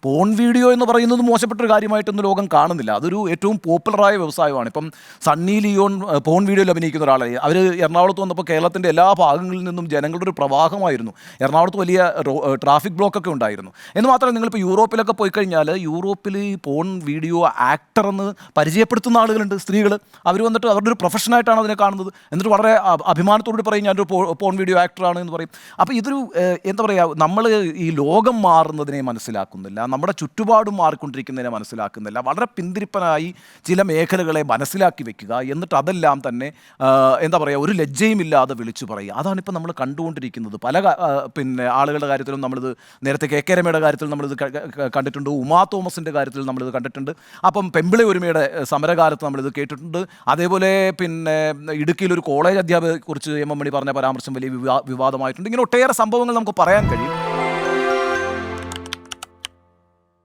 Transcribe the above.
Porn video എന്ന് പറയുന്നത് മോശപ്പെട്ടൊരു കാര്യമായിട്ടൊന്നും ലോകം കാണുന്നില്ല. അതൊരു ഏറ്റവും പോപ്പുലറായ വ്യവസായമാണ്. ഇപ്പം സണ്ണി ലിയോൺ പോൺ വീഡിയോയിൽ അഭിനയിക്കുന്ന ഒരാളായി. അവർ എറണാകുളത്ത് വന്നപ്പോൾ കേരളത്തിൻ്റെ എല്ലാ ഭാഗങ്ങളിൽ നിന്നും ജനങ്ങളുടെ ഒരു പ്രവാഹമായിരുന്നു. എറണാകുളത്ത് വലിയ ട്രാഫിക് ബ്ലോക്കൊക്കെ ഉണ്ടായിരുന്നു. എന്ന് മാത്രമല്ല, നിങ്ങളിപ്പോൾ യൂറോപ്പിലൊക്കെ പോയി കഴിഞ്ഞാൽ യൂറോപ്പിൽ പോൺ വീഡിയോ ആക്ടർ എന്ന് പരിചയപ്പെടുത്തുന്ന ആളുകളുണ്ട്, സ്ത്രീകൾ. അവർ വന്നിട്ട് അവരുടെ ഒരു പ്രൊഫഷനായിട്ടാണ് അതിനെ കാണുന്നത്. എന്നിട്ട് വളരെ അഭിമാനത്തോട് പറയും ഞാനൊരു പോൺ വീഡിയോ ആക്ടറാണ് എന്ന് പറയും. അപ്പോൾ ഇതൊരു എന്താ പറയുക, നമ്മൾ ഈ ലോകം മാറുന്നതിനെ മനസ്സിലാക്കുന്നില്ല, നമ്മുടെ ചുറ്റുപാടും മാറിക്കൊണ്ടിരിക്കുന്നതിനെ മനസ്സിലാക്കുന്നില്ല. വളരെ പിന്തിരിപ്പനായി ചില മേഖലകളെ മനസ്സിലാക്കി വെക്കുക, എന്നിട്ട് അതെല്ലാം തന്നെ എന്താ പറയുക, ഒരു ലജ്ജയുമില്ലാതെ വിളിച്ചു പറയുക. അതാണിപ്പോൾ നമ്മൾ കണ്ടുകൊണ്ടിരിക്കുന്നത്. പല ആളുകളുടെ കാര്യത്തിലും നമ്മളിത് നേരത്തെ കെ കെ രമയുടെ കാര്യത്തിൽ നമ്മളിത് കണ്ടിട്ടുണ്ട്, ഉമാ തോമസിൻ്റെ കാര്യത്തിൽ നമ്മളിത് കണ്ടിട്ടുണ്ട്. അപ്പം പെമ്പിളി ഒരുമയുടെ സമരകാലത്ത് നമ്മളിത് കേട്ടിട്ടുണ്ട്. അതേപോലെ ഇടുക്കിയിലൊരു കോളേജ് അധ്യാപകയെക്കുറിച്ച് എം എം മണി പറഞ്ഞ പരാമർശം വലിയ വിവാദമായിട്ടുണ്ട്. ഇങ്ങനെ ഒട്ടേറെ സംഭവങ്ങൾ നമുക്ക് പറയാൻ കഴിയും.